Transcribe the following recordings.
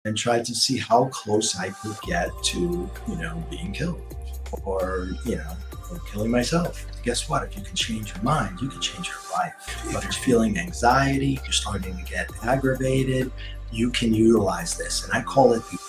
and tried to see how close I could get to, being killed or, or killing myself. Guess what? If you can change your mind, you can change your life. If you're feeling anxiety, you're starting to get aggravated, you can utilize this. And I call it the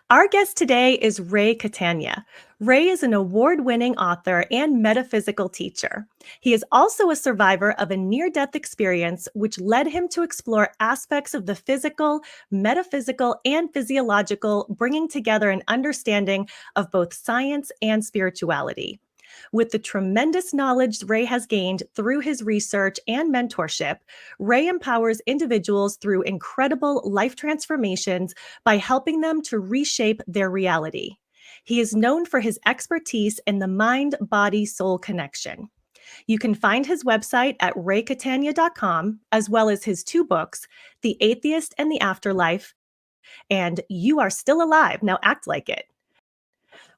Our guest today is Ray Catania. Ray is an award-winning author and metaphysical teacher. He is also a survivor of a near-death experience, which led him to explore aspects of the physical, metaphysical, and physiological, bringing together an understanding of both science and spirituality. With the tremendous knowledge Ray has gained through his research and mentorship, Ray empowers individuals through incredible life transformations by helping them to reshape their reality. He is known for his expertise in the mind-body-soul connection. You can find his website at raycatania.com, as well as his two books, The Atheist and The Afterlife, and You Are Still Alive, Now Act Like It.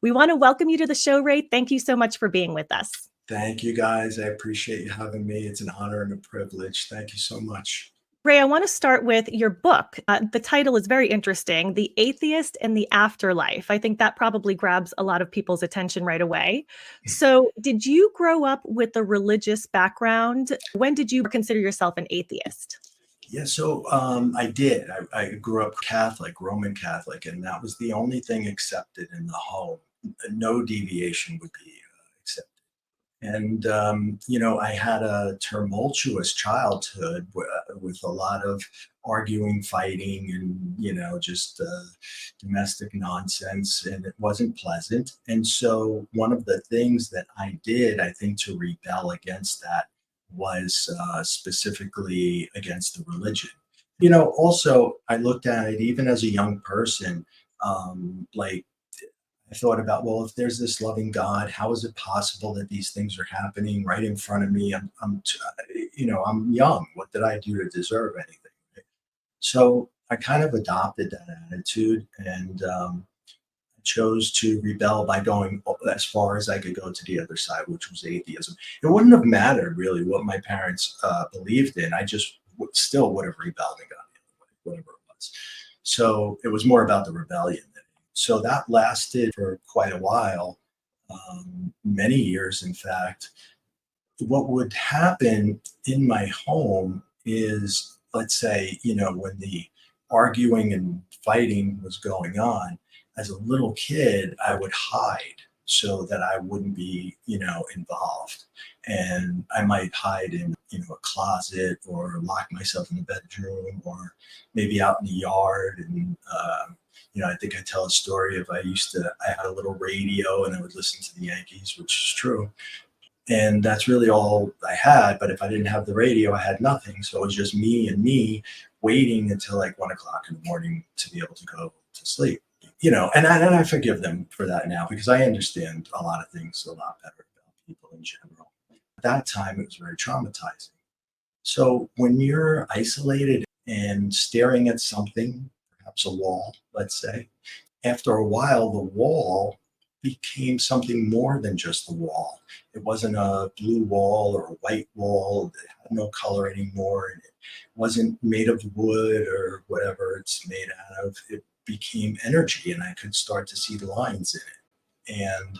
We want to welcome you to the show, Ray. Thank you so much for being with us. Thank you, guys. I appreciate you having me. It's an honor and a privilege. Thank you so much. Ray, I want to start with your book. The title is very interesting, The Atheist and the Afterlife. I think that probably grabs a lot of people's attention right away. So did you grow up with a religious background? When did you consider yourself an atheist? Yeah, so I did. I grew up Catholic, Roman Catholic, and that was the only thing accepted in the home. No deviation would be accepted. And, I had a tumultuous childhood with a lot of arguing, fighting, and, just domestic nonsense, and it wasn't pleasant. And so one of the things that I did, I think, to rebel against that was specifically against the religion. Also, I looked at it even as a young person, like, I thought about, well, if there's this loving God, how is it possible that these things are happening right in front of me? I'm young. What did I do to deserve anything? Right? So I kind of adopted that attitude and chose to rebel by going as far as I could go to the other side, which was atheism. It wouldn't have mattered really what my parents believed in. I just still would have rebelled and gone the other way, whatever it was. So it was more about the rebellion. So that lasted for quite a while, many years, in fact. What would happen in my home is, let's say, when the arguing and fighting was going on, as a little kid, I would hide so that I wouldn't be, involved. And I might hide in, a closet or lock myself in the bedroom or maybe out in the yard. And, I think I tell a story of I had a little radio and I would listen to the Yankees, which is true. And that's really all I had. But if I didn't have the radio, I had nothing. So it was just me and me waiting until like 1 o'clock in the morning to be able to go to sleep. And I forgive them for that now because I understand a lot of things a lot better about people in general. At that time, it was very traumatizing. So when you're isolated and staring at something, perhaps a wall, let's say, after a while, the wall became something more than just the wall. It wasn't a blue wall or a white wall. It had no color anymore. And it wasn't made of wood or whatever it's made out of. It became energy, and I could start to see lines in it. And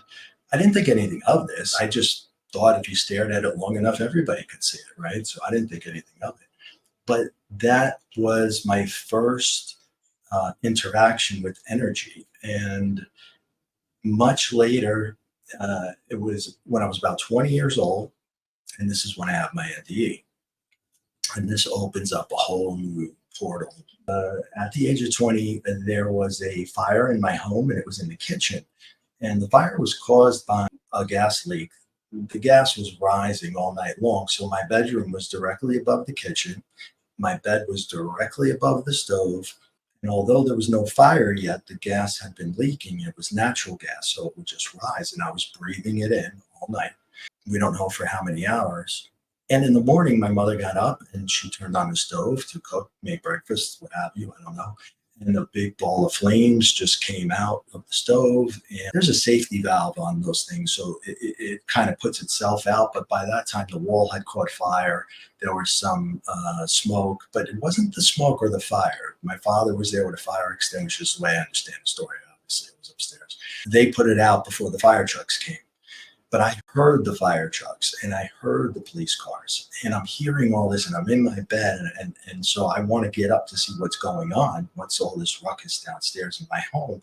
I didn't think anything of this. I just thought if you stared at it long enough, everybody could see it, right? So I didn't think anything of it. But that was my first interaction with energy. And much later, it was when I was about 20 years old, and this is when I have my NDE. And this opens up a whole new portal. At the age of 20, there was a fire in my home, and it was in the kitchen. And the fire was caused by a gas leak. The gas was rising all night long. So my bedroom was directly above the kitchen. My bed was directly above the stove. And although there was no fire yet, the gas had been leaking. It was natural gas, so it would just rise. And I was breathing it in all night. We don't know for how many hours. And in the morning, my mother got up and she turned on the stove to cook, make breakfast, what have you, I don't know. and a big ball of flames just came out of the stove. And there's a safety valve on those things, so it kind of puts itself out. But by that time, the wall had caught fire. There was some smoke, but it wasn't the smoke or the fire. My father was there with a fire extinguisher, is the way I understand the story. Obviously, it was upstairs. They put it out before the fire trucks came. But I heard the fire trucks and I heard the police cars, and I'm hearing all this, and I'm in my bed. And so I want to get up to see what's going on. What's all this ruckus downstairs in my home?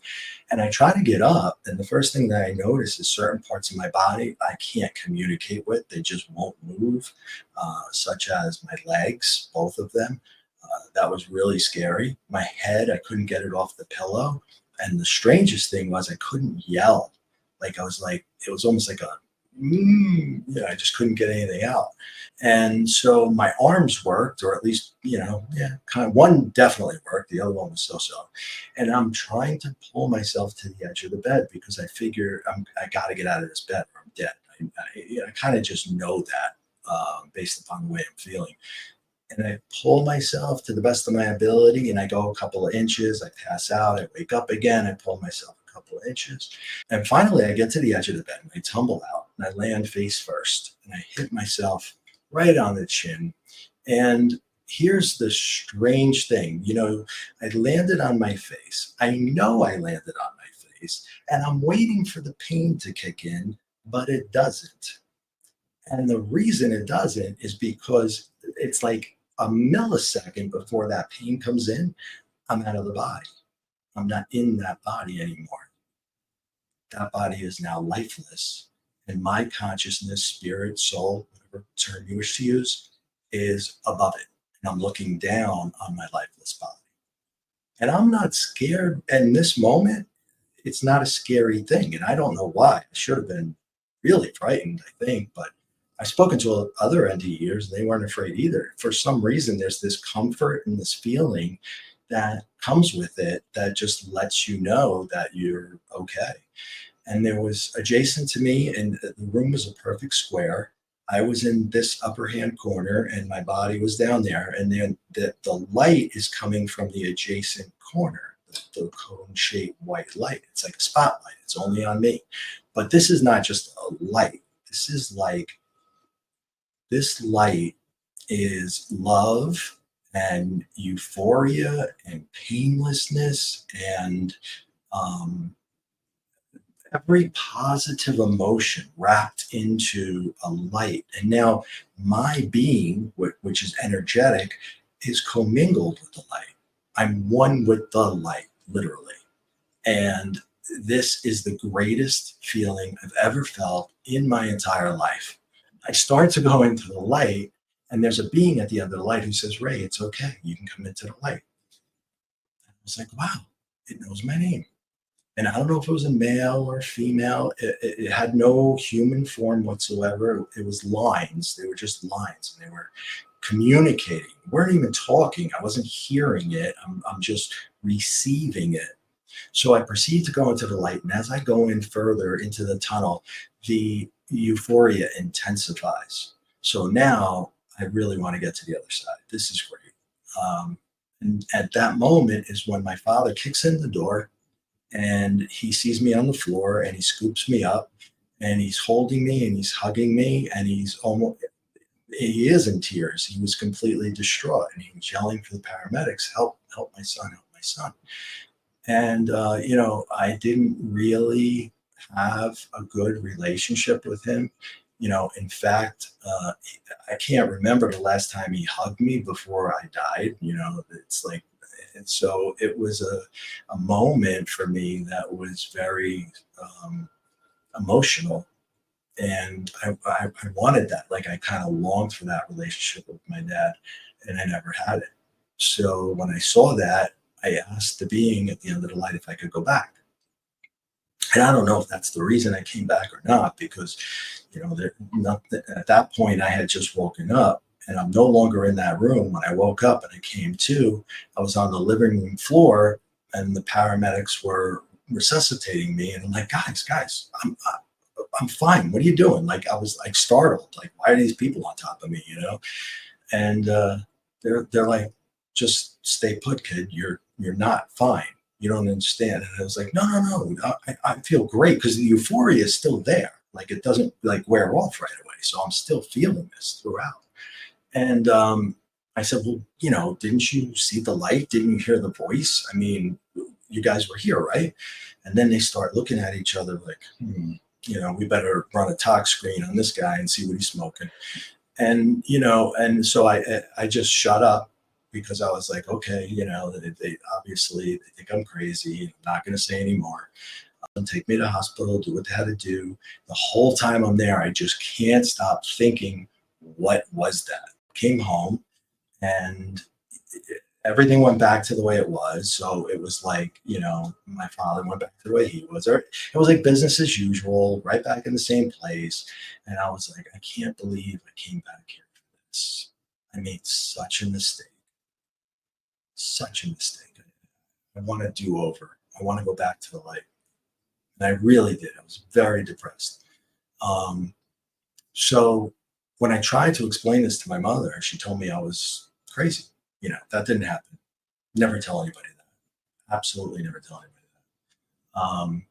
And I try to get up. And the first thing that I notice is certain parts of my body I can't communicate with. They just won't move, such as my legs, both of them. That was really scary. My head, I couldn't get it off the pillow. And the strangest thing was I couldn't yell. Like it was almost like I just couldn't get anything out. And so my arms worked, or at least, kind of one definitely worked. The other one was so-so. And I'm trying to pull myself to the edge of the bed because I figure I got to get out of this bed or I'm dead. I kind of just know that based upon the way I'm feeling. And I pull myself to the best of my ability, and I go a couple of inches. I pass out. I wake up again. I pull myself a couple of inches. And finally, I get to the edge of the bed, and I tumble out, and I land face first. And I hit myself right on the chin. And here's the strange thing. I landed on my face. I know I landed on my face, and I'm waiting for the pain to kick in, but it doesn't. And the reason it doesn't is because it's like a millisecond before that pain comes in, I'm out of the body. I'm not in that body anymore. That body is now lifeless. And my consciousness, spirit, soul, whatever term you wish to use, is above it. And I'm looking down on my lifeless body. And I'm not scared. In this moment, it's not a scary thing. And I don't know why. I should have been really frightened, I think, but I've spoken to other NDEers, and they weren't afraid either. For some reason, there's this comfort and this feeling that comes with it that just lets you know that you're okay. And there was adjacent to me, and the room was a perfect square. I was in this upper hand corner, and my body was down there. And then the light is coming from the adjacent corner, the cone-shaped white light. It's like a spotlight. It's only on me. But this is not just a light. This light is love and euphoria and painlessness and every positive emotion wrapped into a light. And now my being, which is energetic, is commingled with the light. I'm one with the light, literally. And this is the greatest feeling I've ever felt in my entire life. I start to go into the light, and there's a being at the end of the light who says, Ray, it's okay. You can come into the light. I was like, wow, it knows my name. And I don't know if it was a male or female. It had no human form whatsoever. It was lines. They were just lines, and they were communicating. We weren't even talking. I wasn't hearing it. I'm just receiving it. So I proceed to go into the light. And as I go in further into the tunnel, the euphoria intensifies. So now I really want to get to the other side. This is great. And at that moment is when my father kicks in the door, and he sees me on the floor, and he scoops me up, and he's holding me, and he's hugging me, and he is in tears. He was completely distraught, and he was yelling for the paramedics, help my son, help my son. And, I didn't really have a good relationship with him. In fact, I can't remember the last time he hugged me before I died. It's like, and so it was a moment for me that was very emotional. And I wanted that. Like, I kind of longed for that relationship with my dad, and I never had it. So when I saw that, I asked the being at the end of the light if I could go back. And I don't know if that's the reason I came back or not, because, at that point I had just woken up, and I'm no longer in that room. When I woke up and I came to, I was on the living room floor, and the paramedics were resuscitating me. And I'm like, guys, I'm fine. What are you doing? Like, I was like startled. Like, why are these people on top of me? And they're like, just stay put, kid. you're not fine. You don't understand. And I was like, no, I feel great, because the euphoria is still there. Like, it doesn't like wear off right away. So I'm still feeling this throughout. And I said, well, didn't you see the light? Didn't you hear the voice? I mean, you guys were here, right? And then they start looking at each other like, we better run a talk screen on this guy and see what he's smoking. And, and so I just shut up, because I was like, okay, they obviously they think I'm crazy. I'm not going to say anymore. Take me to the hospital, do what they had to do. The whole time I'm there, I just can't stop thinking, what was that? Came home, and everything went back to the way it was. So it was like, my father went back to the way he was. Or it was like business as usual, right back in the same place. And I was like, I can't believe I came back here for this. I made such a mistake. Such a mistake. I want to do over. I want to go back to the light. And I really did. I was very depressed. So when I tried to explain this to my mother, she told me I was crazy. That didn't happen. Never tell anybody that. Absolutely never tell anybody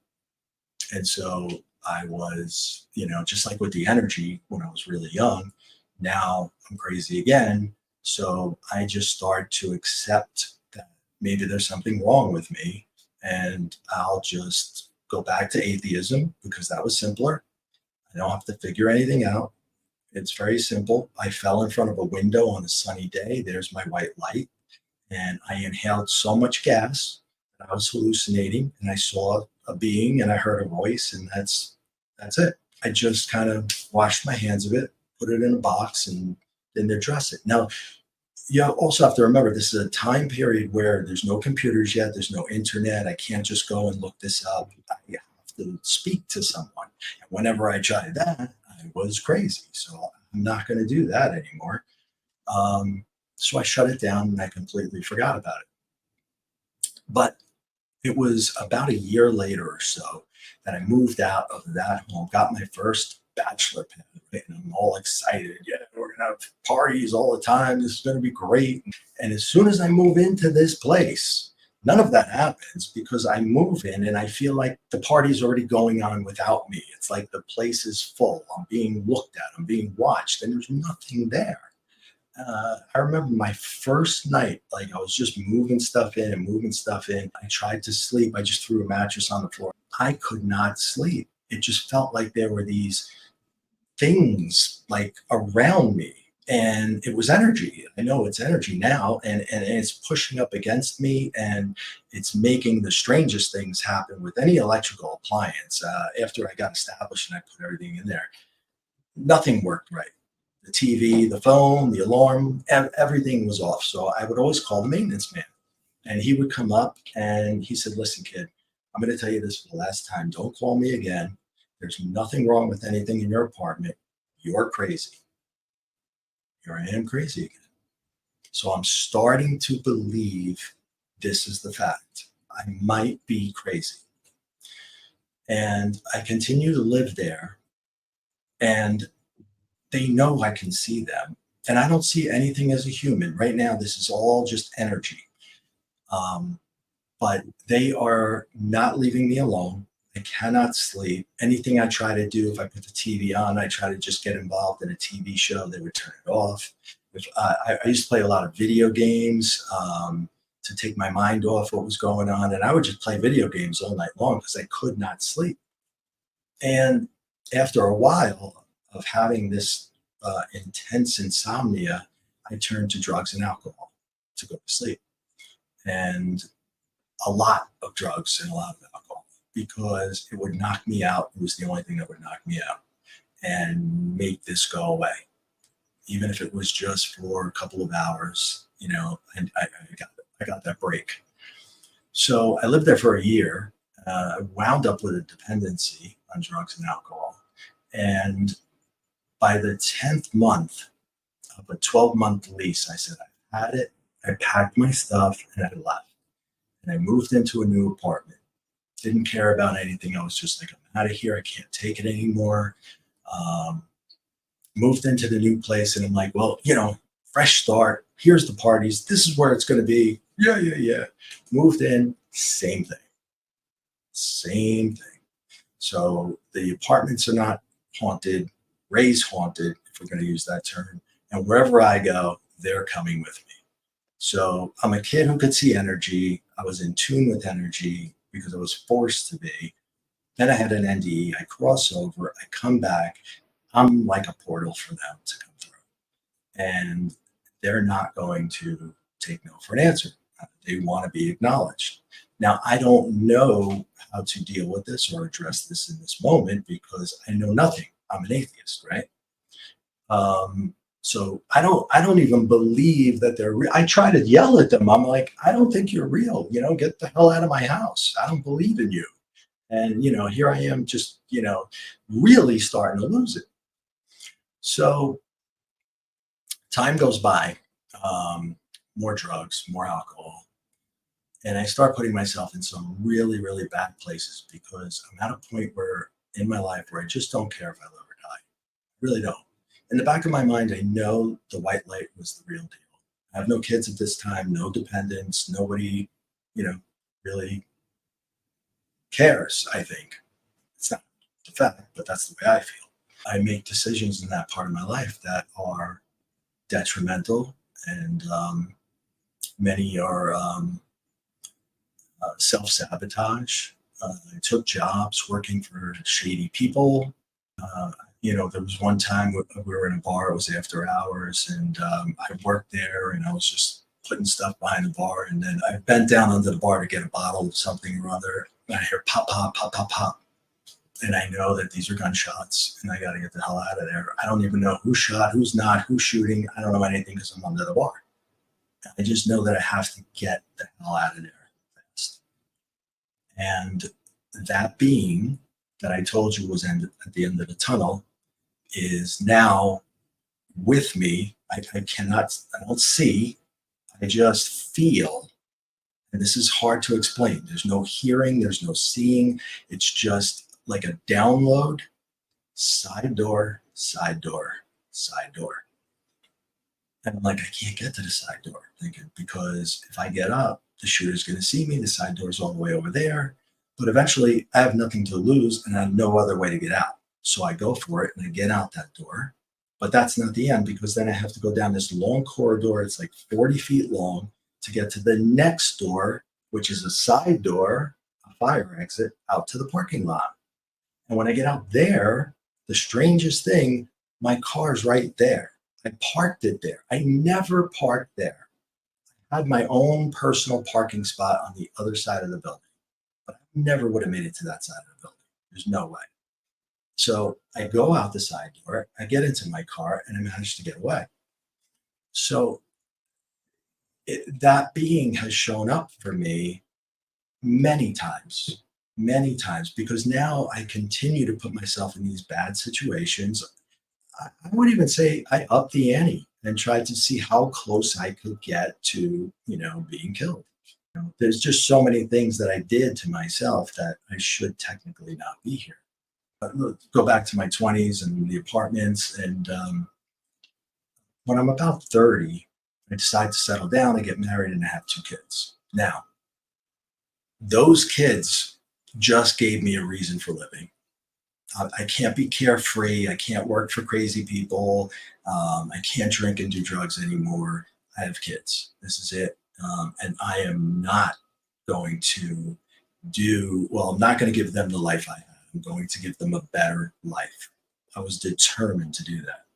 that. And so I was, just like with the energy when I was really young, now I'm crazy again. So I just start to accept that maybe there's something wrong with me, and I'll just go back to atheism, because that was simpler. I don't have to figure anything out. It's very simple. I fell in front of a window on a sunny day. There's my white light. And I inhaled so much gas that I was hallucinating, and I saw a being and I heard a voice, and that's it. I just kind of washed my hands of it, put it in a box, and then address it. Now, you also have to remember, this is a time period where there's no computers yet. There's no internet. I can't just go and look this up. I have to speak to someone. And whenever I tried that, I was crazy. So I'm not going to do that anymore. So I shut it down, and I completely forgot about it. But it was about a year later or so that I moved out of that home, got my first bachelor pad, right? And I'm all excited. Yeah, we're going to have parties all the time. This is going to be great. And as soon as I move into this place, none of that happens, because I move in and I feel like the party's already going on without me. It's like the place is full. I'm being looked at. I'm being watched, and there's nothing there. I remember my first night, like, I was just moving stuff in and moving stuff in. I tried to sleep. I just threw a mattress on the floor. I could not sleep. It just felt like there were these things like around me, and it was energy. I know it's energy now, and it's pushing up against me, and it's making the strangest things happen with any electrical appliance. After I got established and I put everything in there, nothing worked right. The TV, the phone, the alarm, everything was off. So I would always call the maintenance man, and he would come up and he said, listen, kid, I'm going to tell you this for the last time. Don't call me again. There's nothing wrong with anything in your apartment. You're crazy. Here I am, crazy again. So I'm starting to believe this is the fact. I might be crazy. And I continue to live there, and they know I can see them, and I don't see anything as a human. Right now, this is all just energy. But they are not leaving me alone. I cannot sleep. Anything I try to do, if I put the TV on, I try to just get involved in a TV show, they would turn it off. I used to play a lot of video games to take my mind off what was going on, and I would just play video games all night long because I could not sleep. And after a while of having this intense insomnia, I turned to drugs and alcohol to go to sleep. And a lot of drugs and a lot of alcohol, because it would knock me out. It was the only thing that would knock me out and make this go away. Even if it was just for a couple of hours, and I got that break. So I lived there for a year. I wound up with a dependency on drugs and alcohol. And by the 10th month of a 12-month lease, I said, I had it. I packed my stuff and I left. And I moved into a new apartment. Didn't care about anything. I was just like, I'm out of here. I can't take it anymore. Moved into the new place, and I'm like, well, fresh start. Here's the parties. This is where it's going to be. Yeah, yeah, yeah. Moved in, same thing. Same thing. So the apartments are not haunted. Ray's haunted, if we're going to use that term. And wherever I go, they're coming with me. So I'm a kid who could see energy. I was in tune with energy because I was forced to be. Then I had an NDE. I cross over. I come back. I'm like a portal for them to come through. And they're not going to take no for an answer. They want to be acknowledged. Now, I don't know how to deal with this or address this in this moment because I know nothing. I'm an atheist, right? So I don't even believe that they're real. I try to yell at them. I'm like, I don't think you're real. Get the hell out of my house. I don't believe in you. And here I am, just really starting to lose it. So time goes by, more drugs, more alcohol. And I start putting myself in some really, really bad places because I'm at a point where in my life where I just don't care if I live or die. I really don't. In the back of my mind, I know the white light was the real deal. I have no kids at this time, no dependents, nobody, really cares, I think. It's not the fact, but that's the way I feel. I make decisions in that part of my life that are detrimental, and many are self-sabotage. I took jobs working for shady people. There was one time we were in a bar, it was after hours, and I worked there and I was just putting stuff behind the bar. And then I bent down under the bar to get a bottle of something or other. And I hear pop, pop, pop, pop, pop. And I know that these are gunshots and I got to get the hell out of there. I don't even know who shot, who's not, who's shooting. I don't know anything because I'm under the bar. I just know that I have to get the hell out of there fast. And that being that I told you was at the end of the tunnel is now with me. I don't see, I just feel. And this is hard to explain. There's no hearing, there's no seeing. It's just like a download, side door, side door, side door. And I'm like, I can't get to the side door, thinking, because if I get up, the shooter's going to see me. The side door's all the way over there. But eventually, I have nothing to lose and I have no other way to get out. So I go for it and I get out that door. But that's not the end, because then I have to go down this long corridor. It's like 40 feet long to get to the next door, which is a side door, a fire exit out to the parking lot. And when I get out there, the strangest thing, my car's right there. I parked it there. I never parked there. I had my own personal parking spot on the other side of the building, but I never would have made it to that side of the building. There's no way. So I go out the side door, I get into my car, and I manage to get away. So that being has shown up for me many times, because now I continue to put myself in these bad situations. I would even say I upped the ante and tried to see how close I could get to, being killed. There's just so many things that I did to myself that I should technically not be here. But look, go back to my 20s and the apartments. And when I'm about 30, I decide to settle down and get married and have 2 kids. Now, those kids just gave me a reason for living. I can't be carefree. I can't work for crazy people. I can't drink and do drugs anymore. I have kids. This is it. And I am not going to I'm not going to give them the life I had. I'm going to give them a better life. I was determined to do that.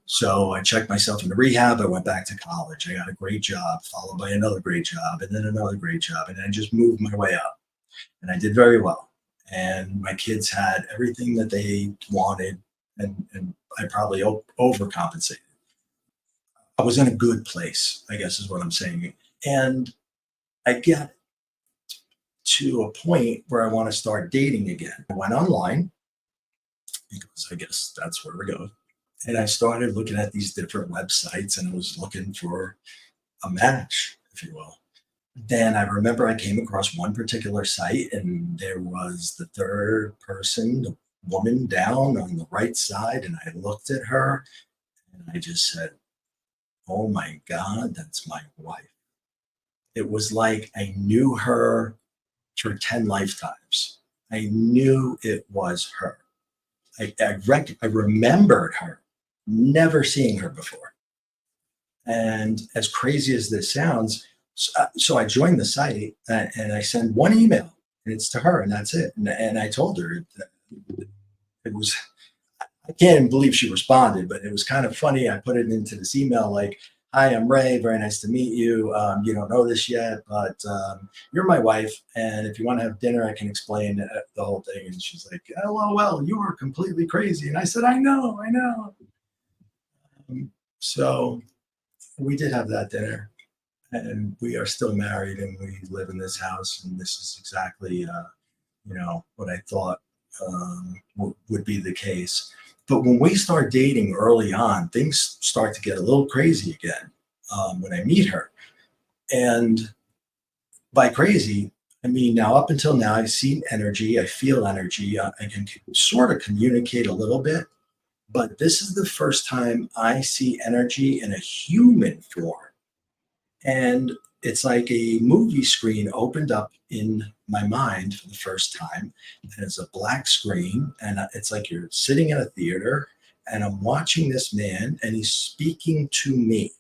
So I checked myself into rehab. I went back to college. I got a great job, followed by another great job, and then another great job. And I just moved my way up. And I did very well. And my kids had everything that they wanted, and I probably overcompensated. I was in a good place, I guess is what I'm saying. And I get to a point where I want to start dating again. I went online because I guess that's where we go. And I started looking at these different websites and I was looking for a match, if you will. Then I remember I came across one particular site and there was the third person, the woman down on the right side. And I looked at her and I just said, oh my God, that's my wife. It was like I knew her for 10 lifetimes. I knew it was her. I remembered her, never seeing her before. And as crazy as this sounds, so I joined the site and I send one email and it's to her and that's it. And I told her that it was, I can't even believe she responded, but it was kind of funny. I put it into this email like, hi, I'm Ray. Very nice to meet you. You don't know this yet, but you're my wife. And if you want to have dinner, I can explain the whole thing. And she's like, LOL, you are completely crazy. And I said, I know, I know. So we did have that dinner and we are still married and we live in this house. And this is exactly, what I thought would be the case. But when we start dating early on, things start to get a little crazy again when I meet her. And by crazy, I mean, now up until now, I see energy, I feel energy, I can sort of communicate a little bit. But this is the first time I see energy in a human form. And it's like a movie screen opened up in my mind for the first time. And it's a black screen. And it's like you're sitting in a theater and I'm watching this man and he's speaking to me.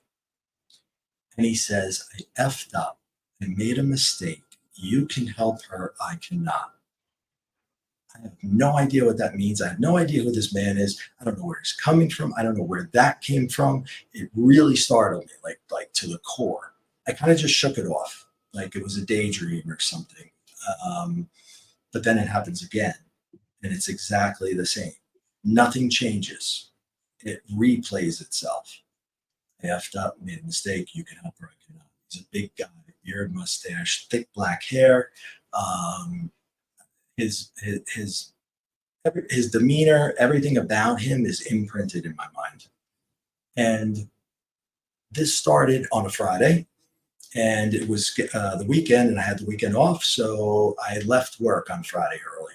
And he says, I effed up. I made a mistake. You can help her. I cannot. I have no idea what that means. I have no idea who this man is. I don't know where he's coming from. I don't know where that came from. It really startled me, like to the core. I kind of just shook it off, like it was a daydream or something. Um, but then it happens again, and it's exactly the same. Nothing changes. It replays itself. I effed up, made a mistake. You can help her. I cannot. He's a big guy, beard, mustache, thick black hair. Um, his his demeanor, everything about him is imprinted in my mind. And this started on a Friday, and it was the weekend, and I had the weekend off, so I left work on Friday early.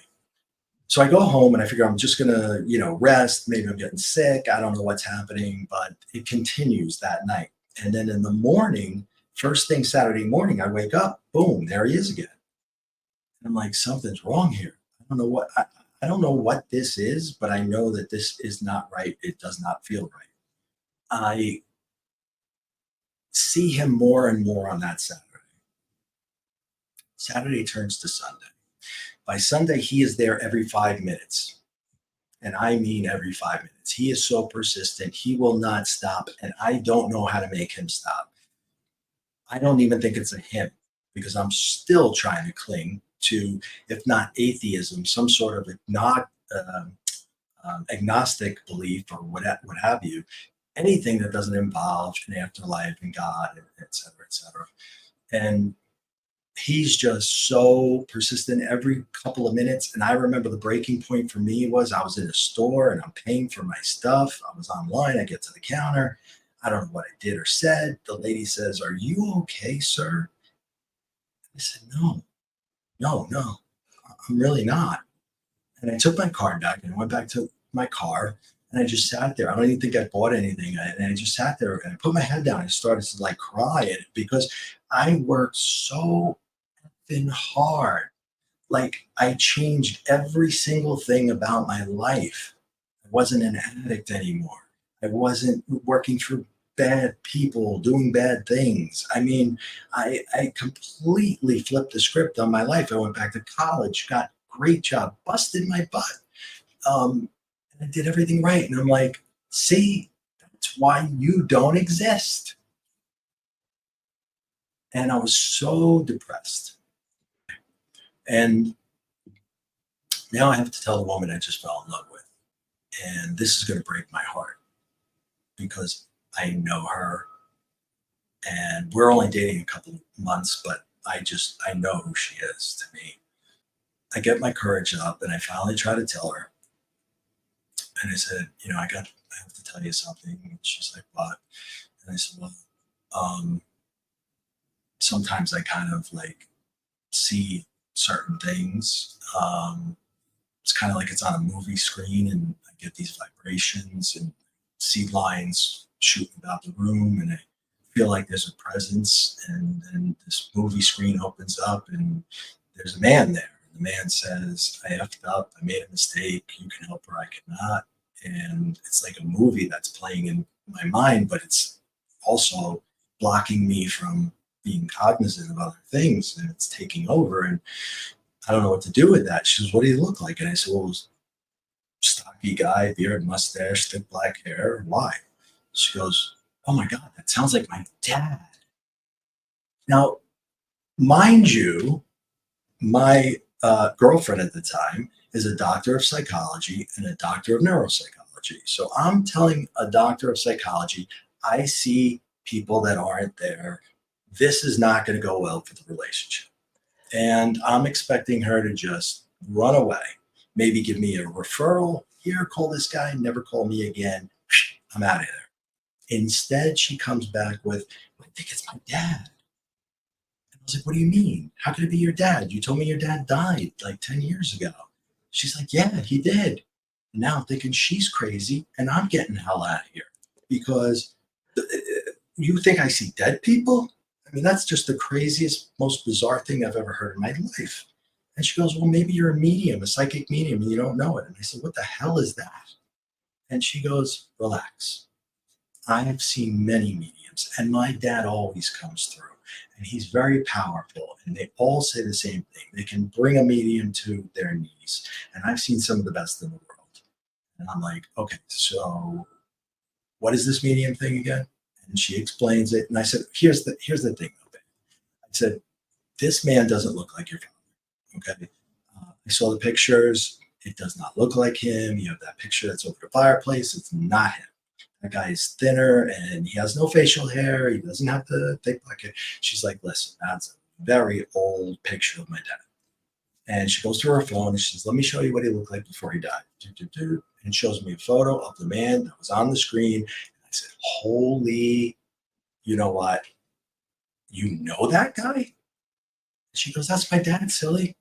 So I go home and I figure I'm just gonna, rest. Maybe I'm getting sick. I don't know what's happening, but it continues that night. And then in the morning, first thing Saturday morning, I wake up, boom, there he is again. And I'm like, something's wrong here. I don't know what this is, but I know that this is not right. It does not feel right. I see him more and more on that Saturday. Saturday turns to Sunday. By Sunday, he is there every 5 minutes. And I mean every 5 minutes. He is so persistent. He will not stop. And I don't know how to make him stop. I don't even think it's a him because I'm still trying to cling to, if not atheism, some sort of agnostic belief or what have you, anything that doesn't involve an afterlife and God, et cetera, et cetera. And he's just so persistent every couple of minutes. And I remember the breaking point for me was I was in a store and I'm paying for my stuff. I was online. I get to the counter. I don't know what I did or said. The lady says, "Are you okay, sir?" I said, "No, no, no, I'm really not." And I took my card back and I went back to my car and I just sat there. I don't even think I bought anything. And I just sat there and I put my head down and started to like cry because I worked so hard. Like I changed every single thing about my life. I wasn't an addict anymore. I wasn't working for bad people, doing bad things. I mean, I completely flipped the script on my life. I went back to college, got a great job, busted my butt. And I did everything right. And I'm like, see, that's why you don't exist. And I was so depressed. And now I have to tell the woman I just fell in love with. And this is going to break my heart because I know her and we're only dating a couple of months, but I know who she is to me. I get my courage up and I finally try to tell her. And I said, I have to tell you something. And she's like, what? And I said, well, sometimes I kind of like see certain things. It's kind of like it's on a movie screen and I get these vibrations and see lines shooting about the room, and I feel like there's a presence. And then this movie screen opens up, and there's a man there. The man says, I effed up, I made a mistake, you can help or I cannot. And it's like a movie that's playing in my mind, but it's also blocking me from being cognizant of other things, and it's taking over. And I don't know what to do with that. She goes, what do you look like? And I said, well, stocky guy, beard, mustache, thick black hair. Why? She goes, oh my God, that sounds like my dad. Now, mind you, my girlfriend at the time is a doctor of psychology and a doctor of neuropsychology. So I'm telling a doctor of psychology, I see people that aren't there. This is not going to go well for the relationship. And I'm expecting her to just run away, maybe give me a referral. Here, call this guy, never call me again. I'm out of there. Instead, she comes back with, I think it's my dad. I was like, what do you mean? How could it be your dad? You told me your dad died like 10 years ago. She's like, yeah, he did. And now I'm thinking she's crazy and I'm getting the hell out of here because you think I see dead people? I mean, that's just the craziest, most bizarre thing I've ever heard in my life. And she goes, well, maybe you're a medium, a psychic medium, and you don't know it. And I said, what the hell is that? And she goes, relax. I have seen many mediums, and my dad always comes through. And he's very powerful, and they all say the same thing. They can bring a medium to their knees, and I've seen some of the best in the world. And I'm like, okay, so what is this medium thing again? And she explains it, and I said, here's the thing. I said, this man doesn't look like your father. Okay, I saw the pictures. It does not look like him. You have that picture that's over the fireplace. It's not him. That guy is thinner and he has no facial hair. He doesn't have the thick black hair. She's like, listen, that's a very old picture of my dad. And she goes to her phone and she says, let me show you what he looked like before he died. And shows me a photo of the man that was on the screen. And I said, holy, you know what? You know that guy? And she goes, that's my dad, silly.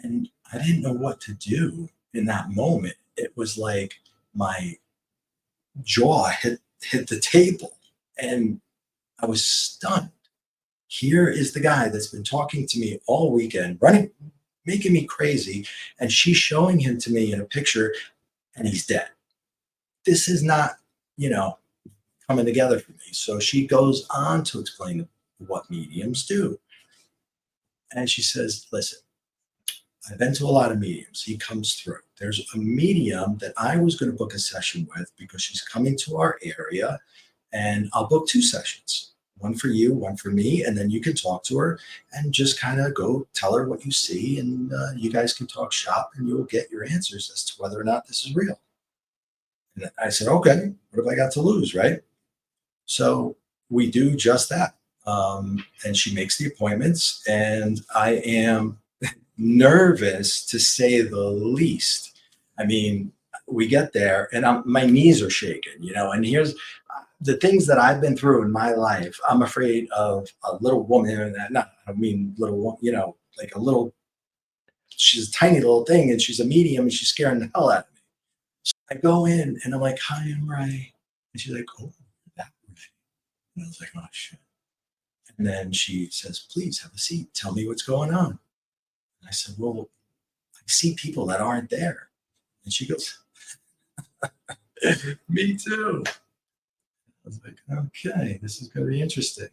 And I didn't know what to do in that moment. It was like my jaw hit the table and I was stunned. Here is the guy that's been talking to me all weekend, running, making me crazy, and she's showing him to me in a picture and he's dead. This is not, coming together for me. So she goes on to explain what mediums do. And she says, listen, I've been to a lot of mediums. He comes through. There's a medium that I was going to book a session with because she's coming to our area, and I'll book 2 sessions, one for you, one for me, and then you can talk to her and just kind of go tell her what you see, and you guys can talk shop, and you'll get your answers as to whether or not this is real. And I said, okay, what have I got to lose, right? So we do just that. And she makes the appointments, and I am nervous to say the least. I mean, we get there and my knees are shaking, and here's the things that I've been through in my life. I'm afraid of a little woman, and I don't mean little, like a little, she's a tiny little thing and she's a medium and she's scaring the hell out of me. So I go in and I'm like, hi, I'm Ray. And she's like, oh, that Ray. And I was like, oh shit. And then she says, please have a seat. Tell me what's going on. I said, well, I see people that aren't there. And she goes, me too. I was like, okay, this is going to be interesting.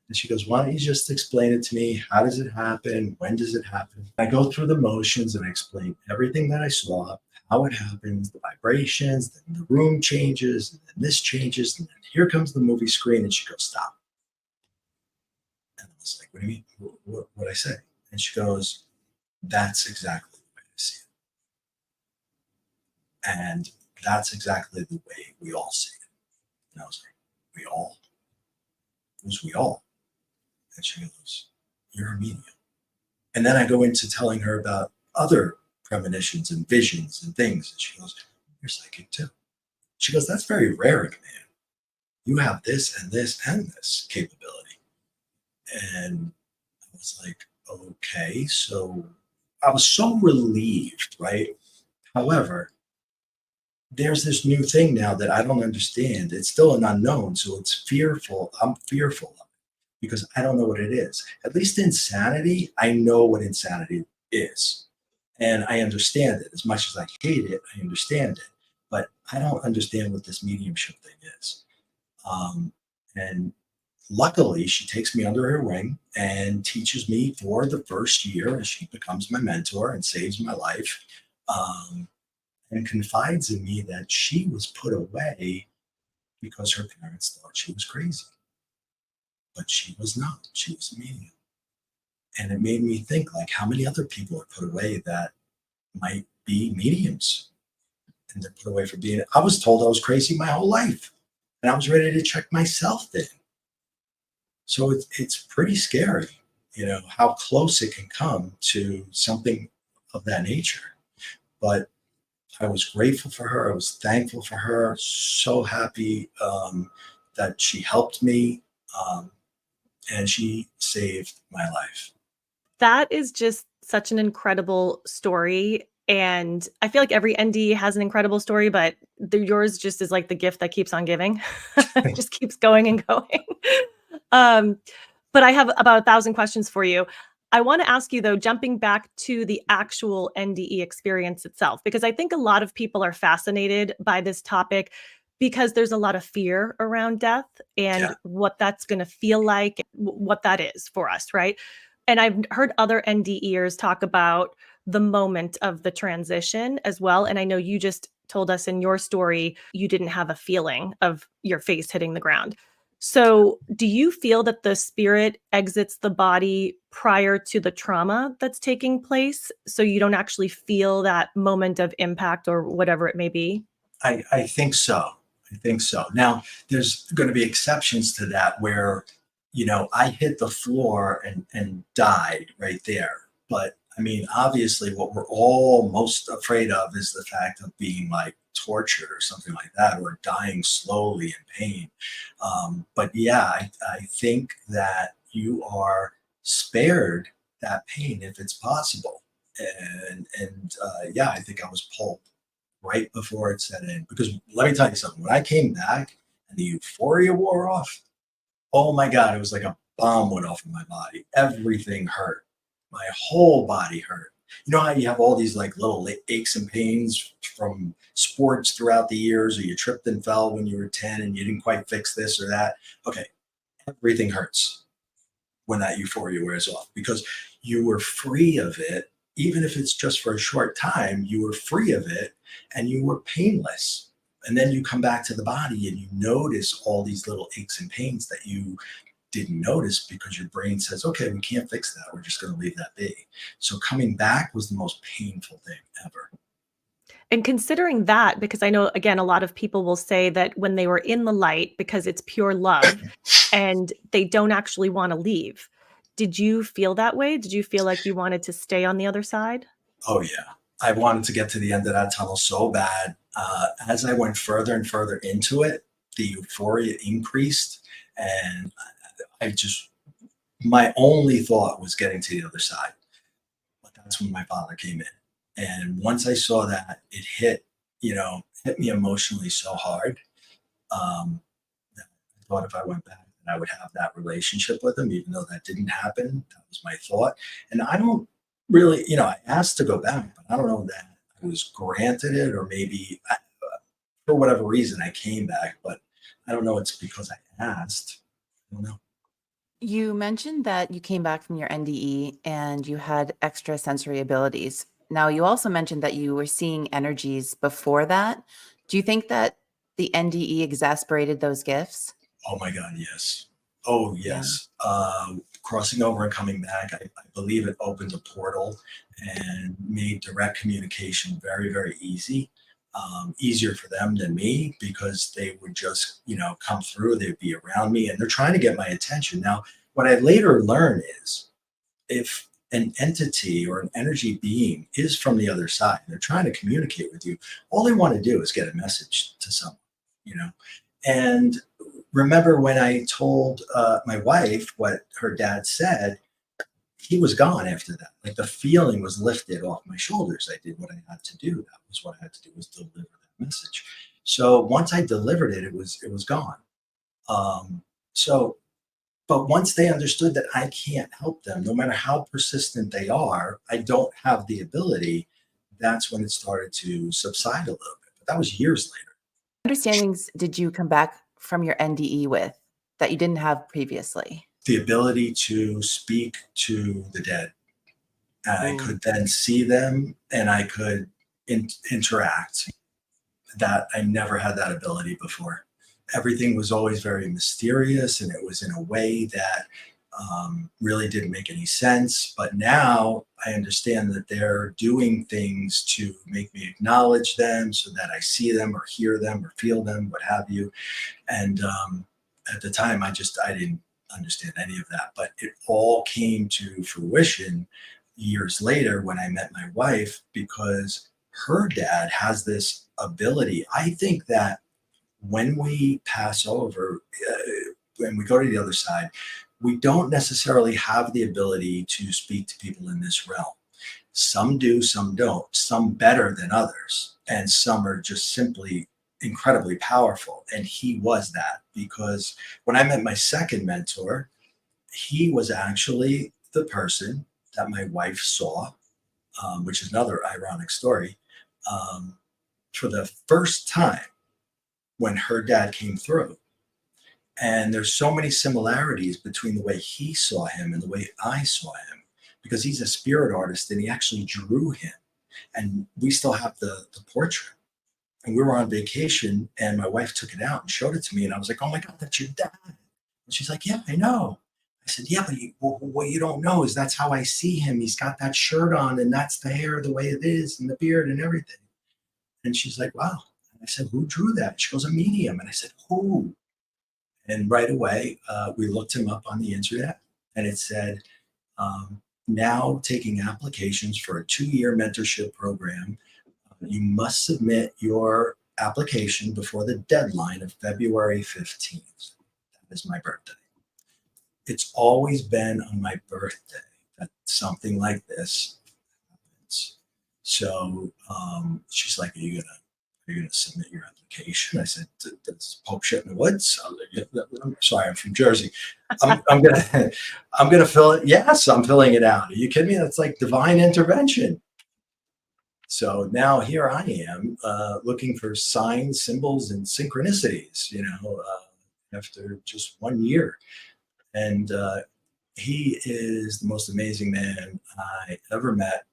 And she goes, why don't you just explain it to me? How does it happen? When does it happen? I go through the motions and I explain everything that I saw, how it happens, the vibrations, then the room changes, and then this changes, and then here comes the movie screen. And she goes, stop. And I was like, what do you mean? What I say? And she goes, that's exactly the way I see it. And that's exactly the way we all see it. And I was like, we all? Who's we all? And she goes, you're a medium. And then I go into telling her about other premonitions and visions and things. And she goes, you're psychic too. She goes, that's very rare in a man. You have this and this and this capability. And I was like, okay. So I was so relieved, right? However, there's this new thing now that I don't understand. It's still an unknown, so it's fearful. I'm fearful of it because I don't know what it is. At least insanity, I know what insanity is. And I understand it. As much as I hate it, I understand it. But I don't understand what this mediumship thing is. And luckily, she takes me under her wing and teaches me for the first year as she becomes my mentor and saves my life. And confides in me that she was put away because her parents thought she was crazy. But she was not. She was a medium. And it made me think, like, how many other people are put away that might be mediums? And they're put away for being. I was told I was crazy my whole life. And I was ready to check myself then. So it's pretty scary, how close it can come to something of that nature. But I was grateful for her. I was thankful for her. So happy that she helped me, and she saved my life. That is just such an incredible story. And I feel like every NDE has an incredible story, but yours just is like the gift that keeps on giving. It just keeps going and going. Um, but I have about 1,000 questions for you. I want to ask you, though, jumping back to the actual NDE experience itself, because I think a lot of people are fascinated by this topic because there's a lot of fear around death and Yeah. what that's going to feel like, what that is for us, right? And I've heard other NDEers talk about the moment of the transition as well. And I know you just told us in your story, you didn't have a feeling of your face hitting the ground. So, do you feel that the spirit exits the body prior to the trauma that's taking place? So you don't actually feel that moment of impact or whatever it may be? I think so. I think so. Now, there's going to be exceptions to that where, I hit the floor and died right there. But I mean, obviously, what we're all most afraid of is the fact of being like tortured or something like that, or dying slowly in pain. But yeah, I think that you are spared that pain if it's possible. And yeah, I think I was pulled right before it set in. Because let me tell you something, when I came back and the euphoria wore off, oh my God, it was like a bomb went off in my body. Everything hurt. My whole body hurt. You know how you have all these like little aches and pains from sports throughout the years, or you tripped and fell when you were 10 and you didn't quite fix this or that? Okay, everything hurts when that euphoria wears off because you were free of it. Even if it's just for a short time, you were free of it and you were painless. And then you come back to the body and you notice all these little aches and pains that you didn't notice because your brain says, okay, we can't fix that. We're just going to leave that be. So coming back was the most painful thing ever. And considering that, because I know, again, a lot of people will say that when they were in the light, because it's pure love and they don't actually want to leave. Did you feel that way? Did you feel like you wanted to stay on the other side? Oh, yeah. I wanted to get to the end of that tunnel so bad. As I went further and further into it, the euphoria increased. And I just, my only thought was getting to the other side. But that's when my father came in. And once I saw that, it hit me emotionally so hard. That I thought if I went back, then I would have that relationship with him, even though that didn't happen. That was my thought. And I don't really, I asked to go back, but I don't know that I was granted it, or maybe for whatever reason I came back, but I don't know. It's because I asked. I don't know. You mentioned that you came back from your NDE and you had extra sensory abilities. Now, you also mentioned that you were seeing energies before that. Do you think that the NDE exasperated those gifts? Oh my God, yes. Oh, Yeah. yes. Crossing over and coming back, I believe it opened a portal and made direct communication very, very easy. Easier for them than me because they would just, come through, they'd be around me and they're trying to get my attention. Now, what I later learned is if an entity or an energy being is from the other side, they're trying to communicate with you, all they want to do is get a message to someone, you know? And remember when I told my wife what her dad said, he was gone after that. Like the feeling was lifted off my shoulders. I did what I had to do. That was what I had to do, was deliver that message. So once I delivered it, it was gone. So, but once they understood that I can't help them, no matter how persistent they are, I don't have the ability. That's when it started to subside a little bit. But that was years later. Understandings did you come back from your NDE with that you didn't have previously? The ability to speak to the dead. I could then see them and I could interact. That I never had that ability before. Everything was always very mysterious and it was in a way that really didn't make any sense. But now I understand that they're doing things to make me acknowledge them so that I see them or hear them or feel them, what have you. And at the time, I didn't understand any of that. But it all came to fruition years later when I met my wife, because her dad has this ability. I think that when we pass over, when we go to the other side, we don't necessarily have the ability to speak to people in this realm. Some do, some don't, some better than others, and some are just simply incredibly powerful. And he was that, because when I met my second mentor, he was actually the person that my wife saw, which is another ironic story, for the first time when her dad came through. And there's so many similarities between the way he saw him and the way I saw him, because he's a spirit artist and he actually drew him. And we still have the portrait. And we were on vacation and my wife took it out and showed it to me. And I was like, oh my God, that's your dad. And she's like, yeah, I know. I said, yeah, but what you don't know is that's how I see him. He's got that shirt on and that's the hair the way it is and the beard and everything. And she's like, wow. And I said, who drew that? She goes, a medium. And I said, who? And right away, we looked him up on the internet and it said, now taking applications for a 2-year mentorship program, you must submit your application before the deadline of February 15th. That is my birthday. It's always been on my birthday that something like this happens. So she's like, are you gonna submit your application? I said, does Pope shit in the woods? I'm sorry, I'm from Jersey. I'm gonna fill it. Yes, I'm filling it out. Are you kidding me? That's like divine intervention. So now here I am looking for signs, symbols, and synchronicities, after just 1 year. And he is the most amazing man I ever met,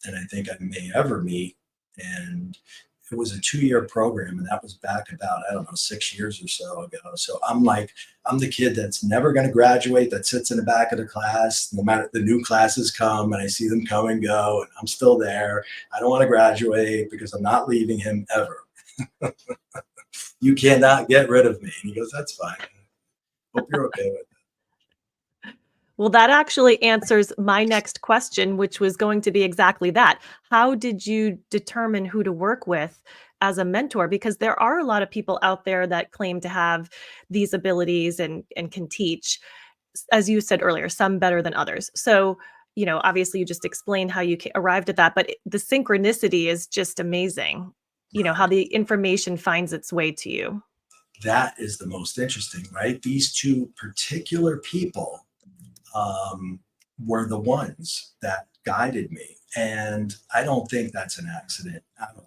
and I think I may ever meet. And it was a 2-year program, and that was back about, I don't know, 6 years or so ago. So I'm the kid that's never going to graduate, that sits in the back of the class, no matter the new classes come, and I see them come and go, and I'm still there. I don't want to graduate because I'm not leaving him ever. You cannot get rid of me. And he goes, that's fine. Hope you're okay with it. Well, that actually answers my next question, which was going to be exactly that. How did you determine who to work with as a mentor? Because there are a lot of people out there that claim to have these abilities and can teach, as you said earlier, some better than others. So, obviously you just explained how you arrived at that, but the synchronicity is just amazing. How the information finds its way to you. That is the most interesting, right? These two particular people were the ones that guided me. And I don't think that's an accident at all.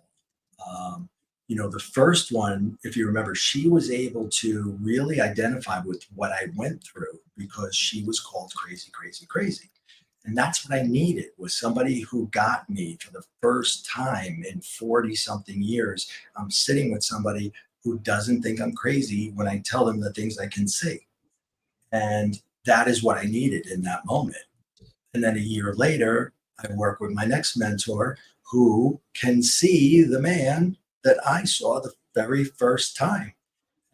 The first one, if you remember, she was able to really identify with what I went through because she was called crazy, crazy, crazy. And that's what I needed, was somebody who got me for the first time in 40 something years. I'm sitting with somebody who doesn't think I'm crazy when I tell them the things I can see. And that is what I needed in that moment. And then a year later, I work with my next mentor who can see the man that I saw the very first time.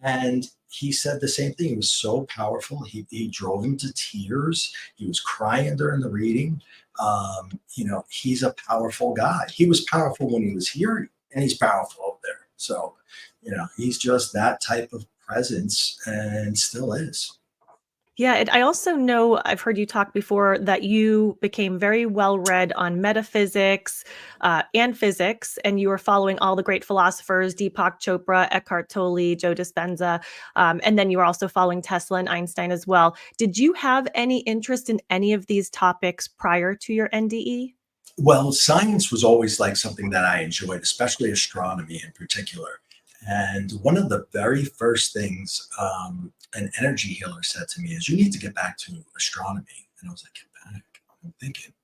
And he said the same thing. He was so powerful. He drove him to tears. He was crying during the reading. He's a powerful guy. He was powerful when he was here, and he's powerful up there. So, he's just that type of presence and still is. Yeah, and I also know I've heard you talk before that you became very well read on metaphysics and physics, and you were following all the great philosophers: Deepak Chopra, Eckhart Tolle, Joe Dispenza, and then you were also following Tesla and Einstein as well. Did you have any interest in any of these topics prior to your NDE? Well, science was always like something that I enjoyed, especially astronomy in particular. And one of the very first things an energy healer said to me is, "You need to get back to astronomy." And I was like, "Get back?" I'm thinking,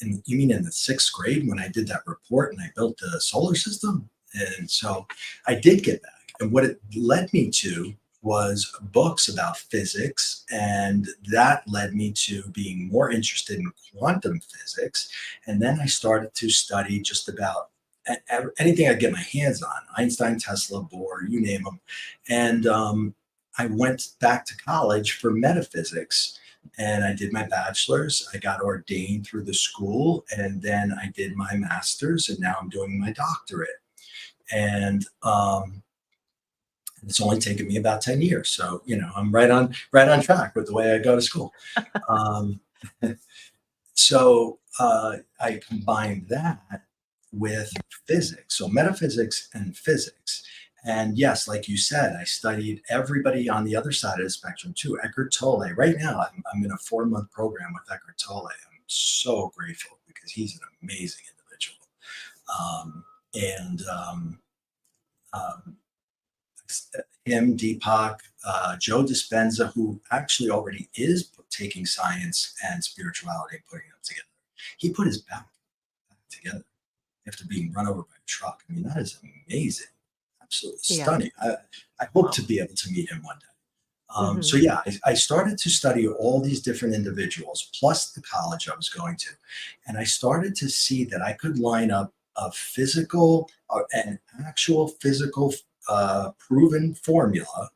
"And you mean in the sixth grade when I did that report and I built the solar system?" And so I did get back. And what it led me to was books about physics. And that led me to being more interested in quantum physics. And then I started to study just about anything I get my hands on: Einstein, Tesla, Bohr, you name them. And I went back to college for metaphysics, and I did my bachelor's. I got ordained through the school, and then I did my master's, and now I'm doing my doctorate. And it's only taken me about 10 years. So, I'm right on track with the way I go to school. Um, so I combined that with physics. So metaphysics and physics. And yes, like you said, I studied everybody on the other side of the spectrum too. Eckhart Tolle. Right now, I'm in a 4-month program with Eckhart Tolle. I'm so grateful because he's an amazing individual. And him, Deepak, Joe Dispenza, who actually already is taking science and spirituality and putting them together. He put his back together after being run over by a truck. I mean, that is amazing. Absolutely Yeah. stunning. I hope to be able to meet him one day. So Mhm. yeah, I started to study all these different individuals, plus the college I was going to. And I started to see that I could line up an actual physical proven formula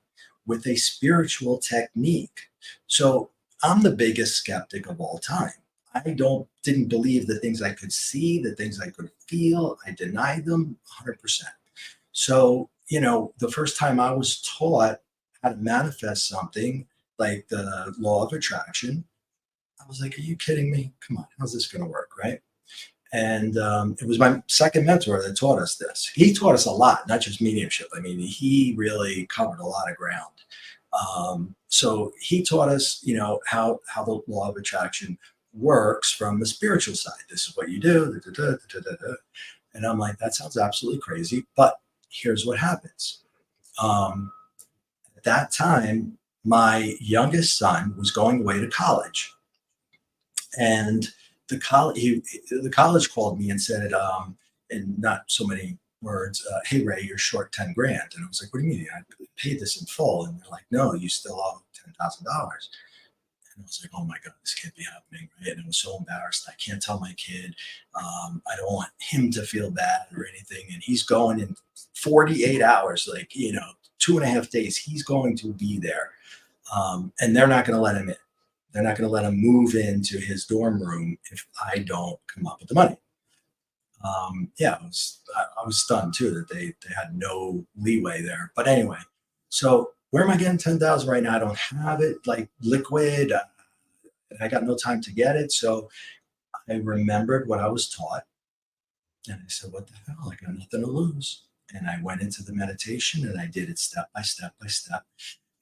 with a spiritual technique. So I'm the biggest skeptic of all time. I didn't believe the things I could see, the things I could feel. I denied them 100%. So, the first time I was taught how to manifest something like the law of attraction, I was like, "Are you kidding me? Come on, how's this going to work?" Right. And it was my second mentor that taught us this. He taught us a lot, not just mediumship. I mean, he really covered a lot of ground. So he taught us, how the law of attraction works from the spiritual side. This is what you do. Da, da, da, da, da, da. And I'm like, that sounds absolutely crazy. But here's what happens. Um, at that time, my youngest son was going away to college, and the college called me and said, in not so many words, "Hey Ray, you're short 10 grand." And I was like, "What do you mean? I paid this in full." And they're like, "No, you still owe $10,000." And I was like, "Oh my God, this can't be happening." Right. And I was so embarrassed. I can't tell my kid. I don't want him to feel bad or anything. And he's going in 48 hours, like, 2.5 days, he's going to be there. And they're not going to let him in. They're not going to let him move into his dorm room if I don't come up with the money. Yeah, I was stunned too that they had no leeway there. But anyway, so where am I getting 10,000 right now? I don't have it like liquid. I got no time to get it. So I remembered what I was taught, and I said, "What the hell? I got nothing to lose." And I went into the meditation and I did it step by step by step,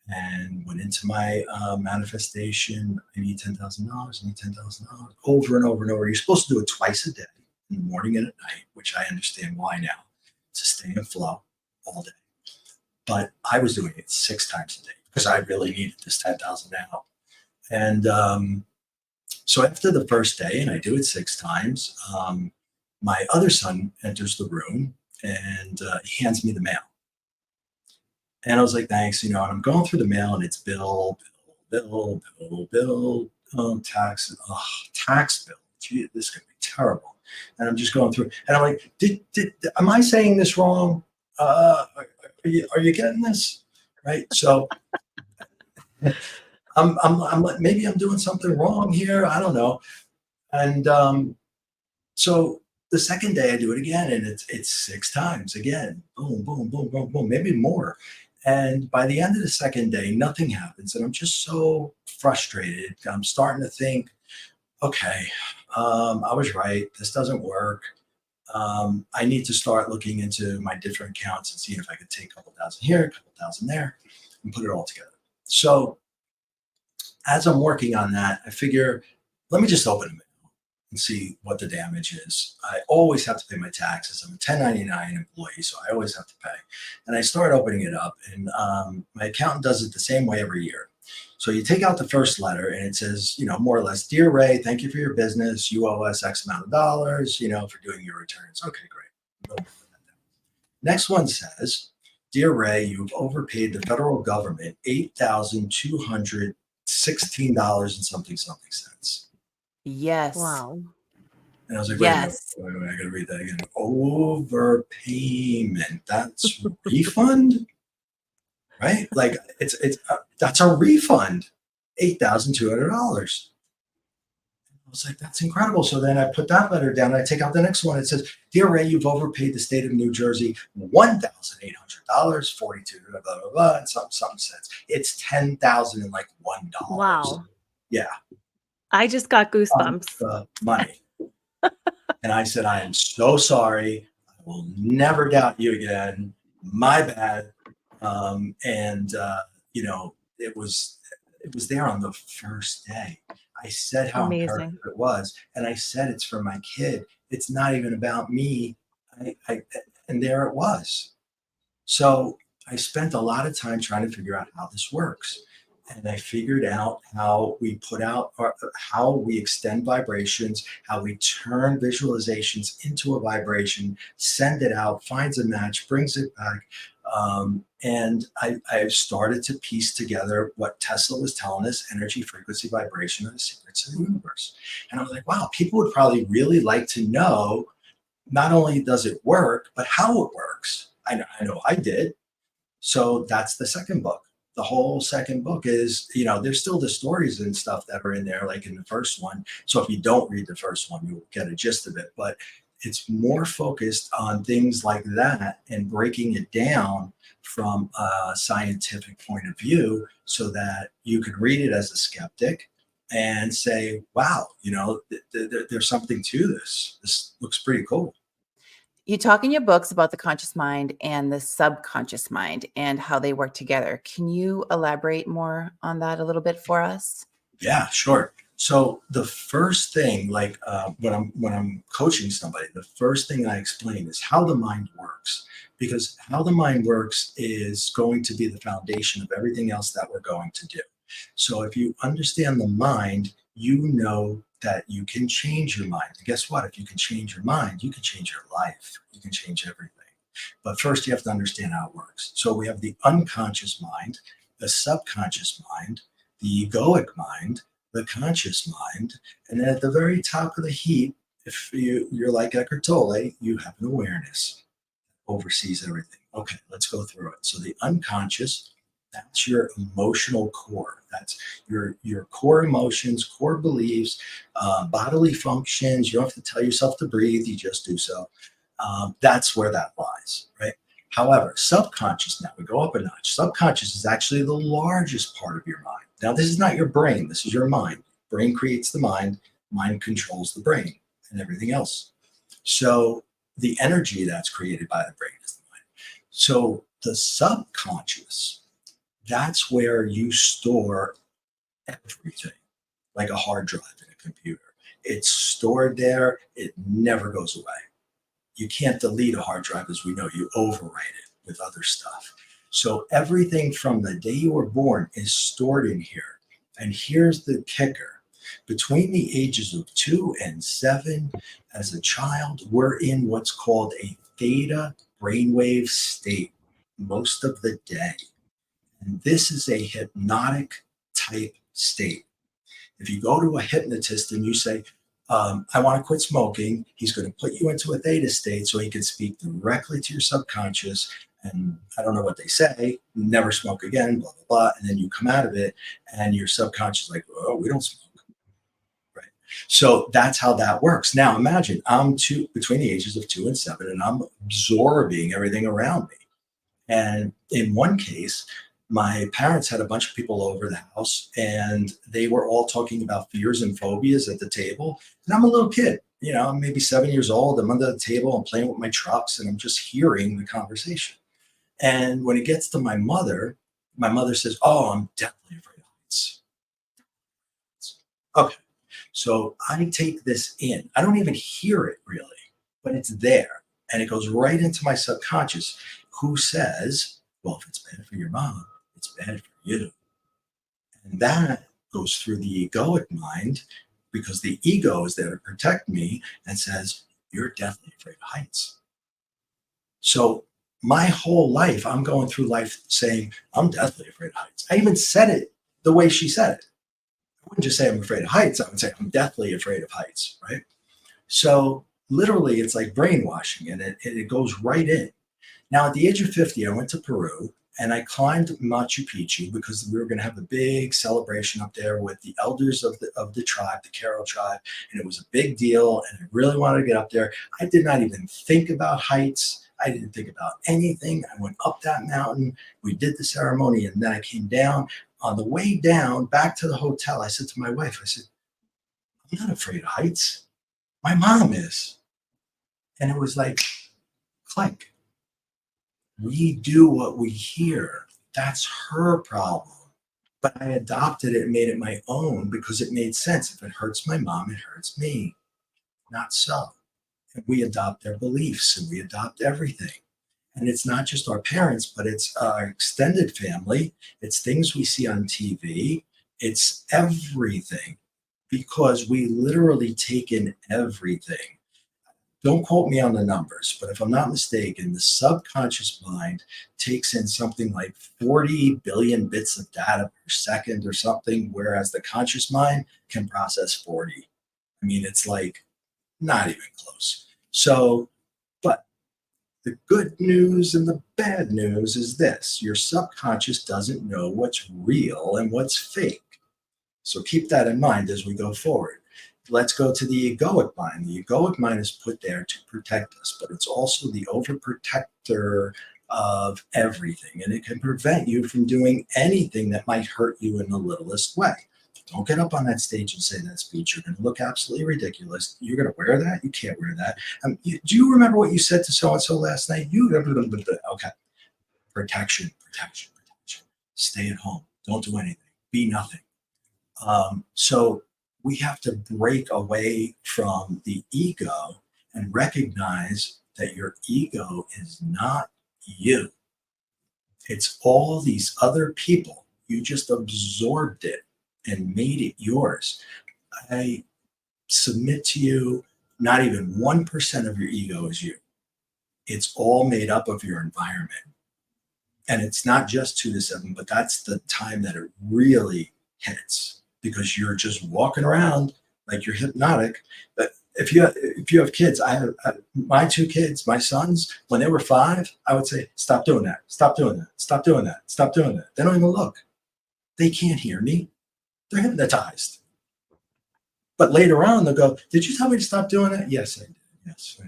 and went into my manifestation. I need $10,000. I need $10,000 over and over and over. You're supposed to do it twice a day, in the morning and at night, which I understand why now, to stay in flow all day. But I was doing it 6 times a day because I really needed this 10,000 now. And so after the first day, and I do it 6 times, my other son enters the room, and he hands me the mail. And I was like, "Thanks," and I'm going through the mail, and it's bill, tax, tax bill. Gee, this could be terrible. And I'm just going through, and I'm like, am I saying this wrong? Are you getting this? Right. So I'm like, maybe I'm doing something wrong here. I don't know. And so the second day I do it again, and it's 6 times again. Boom, boom, boom, boom, boom, maybe more. And by the end of the second day, nothing happens. And I'm just so frustrated. I'm starting to think, okay, I was right. This doesn't work. I need to start looking into my different accounts and seeing if I could take a couple thousand here, a couple thousand there, and put it all together. So as I'm working on that, I figure, let me just open them and see what the damage is. I always have to pay my taxes. I'm a 1099 employee, so I always have to pay. And I start opening it up, and my accountant does it the same way every year. So you take out the first letter, and it says, more or less, "Dear Ray, thank you for your business. You owe us X amount of dollars, for doing your returns." Okay, great. Next one says, "Dear Ray, you've overpaid the federal government $8,216 and something cents." Yes. Wow. And I was like, Yes. wait a minute, I gotta read that again. Overpayment. That's refund, right? Like it's that's a refund, $8,200. I was like, that's incredible. So then I put that letter down and I take out the next one. It says, "Dear Ray, you've overpaid the state of New Jersey $1,800, 42, blah, blah, blah, and some cents. It's $10,001. Wow. Yeah. I just got goosebumps. The money. And I said, "I am so sorry. I will never doubt you again. My bad." It was there on the first day. I said how Amazing. imperative it was, and I said it's for my kid. It's not even about me. And there it was. So I spent a lot of time trying to figure out how this works. And I figured out how we put out, or how we extend vibrations, how we turn visualizations into a vibration, send it out, finds a match, brings it back. And I've started to piece together what Tesla was telling us: energy, frequency, vibration are the secrets of the universe. And I was like, wow, people would probably really like to know, not only does it work, but how it works. I know I did. So that's the second book. The whole second book is, there's still the stories and stuff that are in there, like in the first one. So if you don't read the first one, you'll get a gist of it. But it's more focused on things like that and breaking it down from a scientific point of view so that you can read it as a skeptic and say, wow, there's something to this. This looks pretty cool. You talk in your books about the conscious mind and the subconscious mind and how they work together. Can you elaborate more on that a little bit for us? Yeah, sure. So the first thing, like when I'm coaching somebody, the first thing I explain is how the mind works, because how the mind works is going to be the foundation of everything else that we're going to do. So if you understand the mind, you know that you can change your mind. And guess what? If you can change your mind, you can change your life. You can change everything. But first, you have to understand how it works. So we have the unconscious mind, the subconscious mind, the egoic mind, the conscious mind, and then at the very top of the heap, if you're like Eckhart Tolle, you have an awareness oversees everything. Okay, let's go through it. So the unconscious, that's your emotional core. That's your core emotions, core beliefs, bodily functions. You don't have to tell yourself to breathe; you just do so. That's where that lies, right? However, subconscious, now we go up a notch. Subconscious is actually the largest part of your mind. Now, this is not your brain. This is your mind. Brain creates the mind. Mind controls the brain and everything else. So the energy that's created by the brain is the mind. So the subconscious, that's where you store everything, like a hard drive in a computer. It's stored there. It never goes away. You can't delete a hard drive, as we know. You overwrite it with other stuff. So everything from the day you were born is stored in here. And here's the kicker. Between the ages of 2 and 7, as a child, we're in what's called a theta brainwave state most of the day. And this is a hypnotic type state. If you go to a hypnotist and you say, I want to quit smoking, he's going to put you into a theta state so he can speak directly to your subconscious. And I don't know what they say, never smoke again, blah, blah, blah. And then you come out of it and your subconscious is like, oh, we don't smoke. Right. So that's how that works. Now imagine I'm between the ages of 2 and 7, and I'm absorbing everything around me. And in one case, my parents had a bunch of people over the house and they were all talking about fears and phobias at the table. And I'm a little kid, I'm maybe 7 years old. I'm under the table, I'm playing with my trucks, and I'm just hearing the conversation. And when it gets to my mother says, "Oh, I'm definitely afraid of heights." Okay. So I take this in. I don't even hear it really, but it's there. And it goes right into my subconscious, who says, well, if it's bad for your mom, it's bad for you. And that goes through the egoic mind because the ego is there to protect me and says, you're definitely afraid of heights. So my whole life, I'm going through life saying, I'm definitely afraid of heights. I even said it the way she said it. I wouldn't just say I'm afraid of heights. I would say I'm deathly afraid of heights, right? So literally, it's like brainwashing, and it goes right in. Now, at the age of 50, I went to Peru and I climbed Machu Picchu because we were going to have a big celebration up there with the elders of the tribe, the Carol tribe, and it was a big deal. And I really wanted to get up there. I did not even think about heights. I didn't think about anything. I went up that mountain. We did the ceremony, and then I came down. On the way down back to the hotel, I said to my wife, I said, I'm not afraid of heights. My mom is. And it was like, click. We do what we hear. That's her problem. But I adopted it and made it my own because it made sense. If it hurts my mom, it hurts me. Not so. And we adopt their beliefs and we adopt everything. And it's not just our parents, but it's our extended family. It's things we see on TV. It's everything because we literally take in everything. Don't quote me on the numbers, but if I'm not mistaken, the subconscious mind takes in something like 40 billion bits of data per second or something, whereas the conscious mind can process 40. I mean, it's like not even close. So, but the good news and the bad news is this: your subconscious doesn't know what's real and what's fake. So keep that in mind as we go forward. Let's go to the egoic mind. The egoic mind is put there to protect us, but it's also the overprotector of everything. And it can prevent you from doing anything that might hurt you in the littlest way. Don't get up on that stage and say that speech. You're going to look absolutely ridiculous. You're going to wear that? You can't wear that. Do you remember what you said to so-and-so last night? Okay. Protection, protection, protection. Stay at home. Don't do anything. Be nothing. So we have to break away from the ego and recognize that your ego is not you. It's all these other people. You just absorbed it and made it yours. I submit to you, not even 1% of your ego is you. It's all made up of your environment. And it's not just 2 to 7, but that's the time that it really hits because you're just walking around like you're hypnotic. But if you have kids, I have my 2 kids, my sons, when they were 5, I would say, stop doing that, stop doing that, stop doing that, stop doing that. They don't even look. They can't hear me. They're hypnotized. But later on, they'll go, did you tell me to stop doing that? Yes, I did. Yes.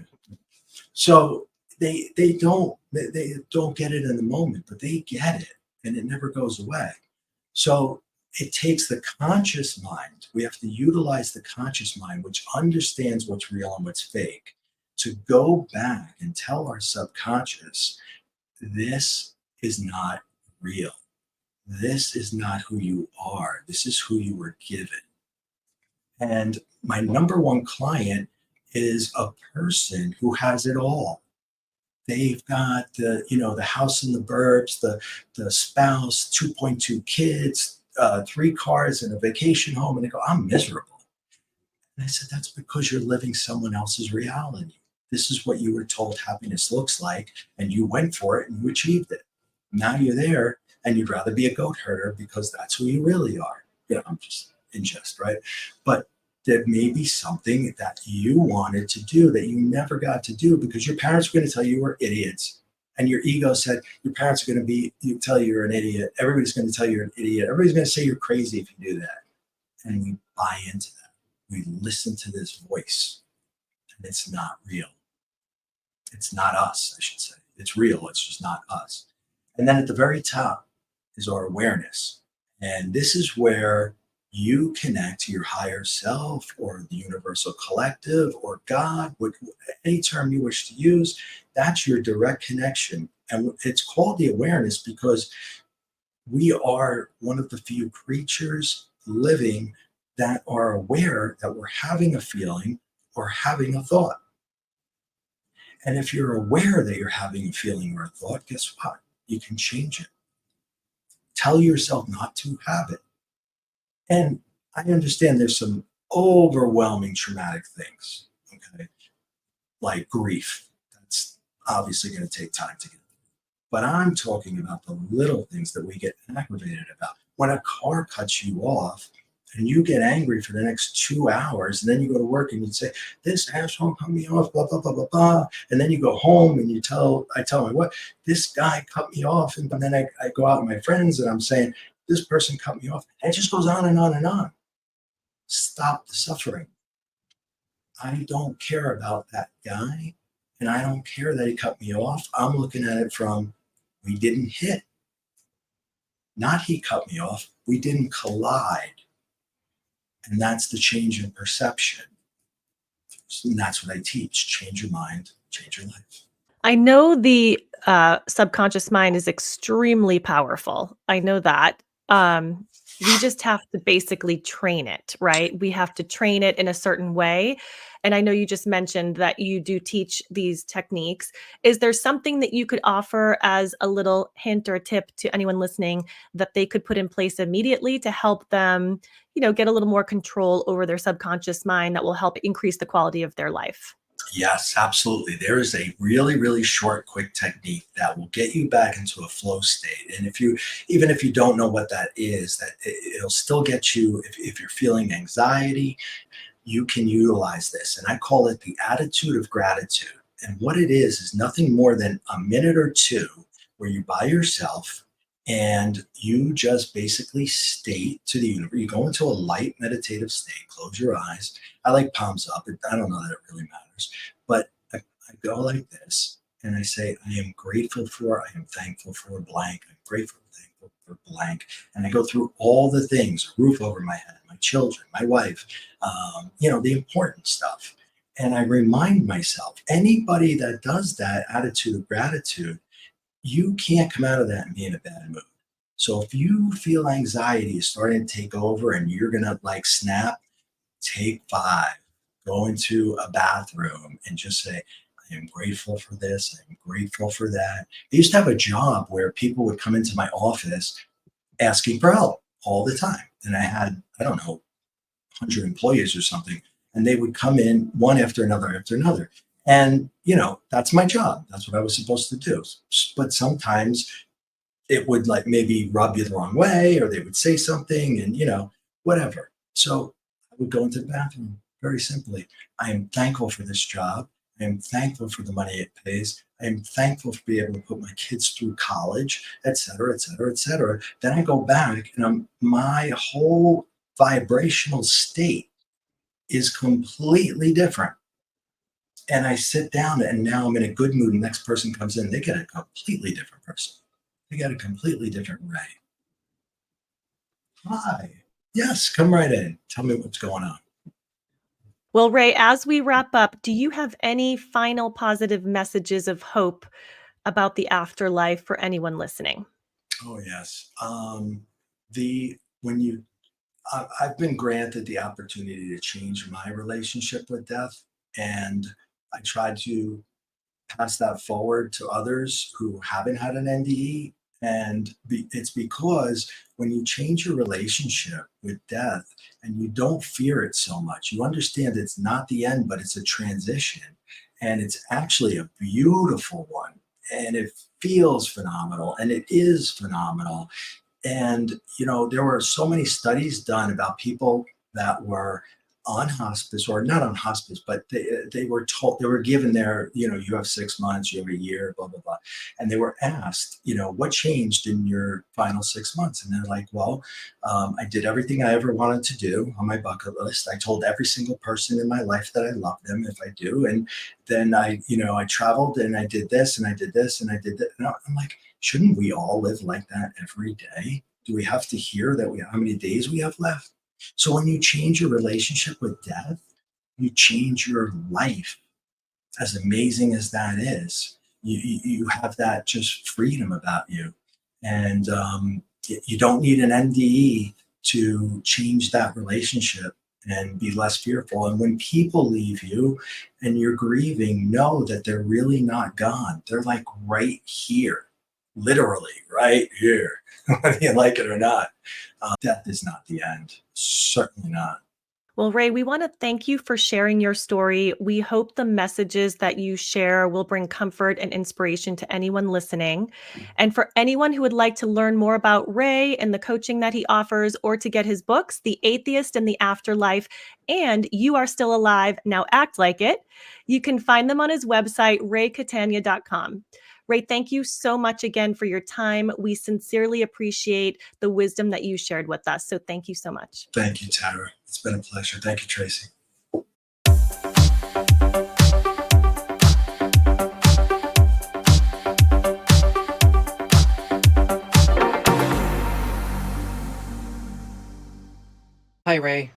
So they don't get it in the moment, but they get it, and it never goes away. So it takes the conscious mind. We have to utilize the conscious mind, which understands what's real and what's fake, to go back and tell our subconscious, this is not real. This is not who you are. This is who you were given. And my number one client is a person who has it all. They've got the house in the burbs, the spouse, 2.2 kids, 3 cars, and a vacation home, and they go, I'm miserable. And I said, that's because you're living someone else's reality. This is what you were told happiness looks like, and you went for it and you achieved it. Now you're there, and you'd rather be a goat herder because that's who you really are. I'm just in jest, right? But there may be something that you wanted to do that you never got to do because your parents were going to tell you were idiots. And your ego said, your parents are going to tell you you're an idiot. Everybody's going to tell you you're an idiot. Everybody's going to say you're crazy if you do that. And we buy into that. We listen to this voice, and it's not real. It's not us, I should say. It's real. It's just not us. And then at the very top is our awareness. And this is where you connect to your higher self or the universal collective or God, any term you wish to use. That's your direct connection. And it's called the awareness because we are one of the few creatures living that are aware that we're having a feeling or having a thought. And if you're aware that you're having a feeling or a thought, guess what? You can change it. Tell yourself not to have it. And I understand there's some overwhelming traumatic things, okay, like grief. That's obviously going to take time to get. But I'm talking about the little things that we get aggravated about. When a car cuts you off and you get angry for the next 2 hours, and then you go to work and you say, this asshole cut me off, blah, blah, blah, blah, blah. And then you go home and I tell my wife, this guy cut me off. And then I go out with my friends and I'm saying, this person cut me off. And it just goes on and on and on. Stop the suffering. I don't care about that guy. And I don't care that he cut me off. I'm looking at it from, we didn't hit. Not he cut me off. We didn't collide. And that's the change in perception. And that's what I teach. Change your mind, change your life. I know the subconscious mind is extremely powerful. I know that. We just have to basically train it, right? We have to train it in a certain way. And I know you just mentioned that you do teach these techniques. Is there something that you could offer as a little hint or tip to anyone listening that they could put in place immediately to help them, get a little more control over their subconscious mind that will help increase the quality of their life? Yes, absolutely. There is a really, really short, quick technique that will get you back into a flow state. And even if you don't know what that is, it'll still get you, if you're feeling anxiety, you can utilize this. And I call it the attitude of gratitude. And what it is nothing more than a minute or two where you by yourself and you just basically state to the universe, you go into a light meditative state, close your eyes. I like palms up. I don't know that it really matters, but I go like this and I say, I am grateful for, I am thankful for blank. I'm grateful, thankful for blank. And I go through all the things, a roof over my head, my children, my wife, the important stuff. And I remind myself, anybody that does that attitude of gratitude, you can't come out of that and be in a bad mood. So if you feel anxiety is starting to take over and you're going to like snap, take 5, go into a bathroom and just say, I am grateful for this. I am grateful for that. I used to have a job where people would come into my office asking for help all the time. And I had, I don't know, 100 employees or something. And they would come in one after another after another. And, that's my job. That's what I was supposed to do. But sometimes it would like maybe rub you the wrong way, or they would say something and, whatever. So I would go into the bathroom very simply. I am thankful for this job. I am thankful for the money it pays. I am thankful for being able to put my kids through college, et cetera, et cetera, et cetera. Then I go back and my whole vibrational state is completely different. And I sit down and now I'm in a good mood. The next person comes in, they get a completely different person. They get a completely different Ray. Hi. Yes, come right in. Tell me what's going on. Well, Ray, as we wrap up, do you have any final positive messages of hope about the afterlife for anyone listening? Oh, yes. I've been granted the opportunity to change my relationship with death, and I try to pass that forward to others who haven't had an NDE. And it's because when you change your relationship with death and you don't fear it so much, you understand it's not the end, but it's a transition. And it's actually a beautiful one. And it feels phenomenal. And it is phenomenal. And, there were so many studies done about people that were on hospice, or not on hospice, but they were told, they were given their, you have 6 months, you have a year, blah, blah, blah. And they were asked, what changed in your final 6 months? And they're like, well, I did everything I ever wanted to do on my bucket list. I told every single person in my life that I love them if I do. And then I traveled and I did this and I did this and I did that. And I'm like, shouldn't we all live like that every day? Do we have to hear that how many days we have left? So when you change your relationship with death, you change your life. As amazing as that is, you have that just freedom about you. And you don't need an NDE to change that relationship and be less fearful. And when people leave you and you're grieving, know that they're really not gone. They're like right here, literally right here, whether you like it or not. Death is not the end. Certainly not. Well, Ray, we want to thank you for sharing your story. We hope the messages that you share will bring comfort and inspiration to anyone listening. And for anyone who would like to learn more about Ray and the coaching that he offers, or to get his books, The Atheist and The Afterlife and You Are Still Alive, Now Act Like It, you can find them on his website, raycatania.com. Ray, thank you so much again for your time. We sincerely appreciate the wisdom that you shared with us. So thank you so much. Thank you, Tara. It's been a pleasure. Thank you, Tracy. Hi, Ray.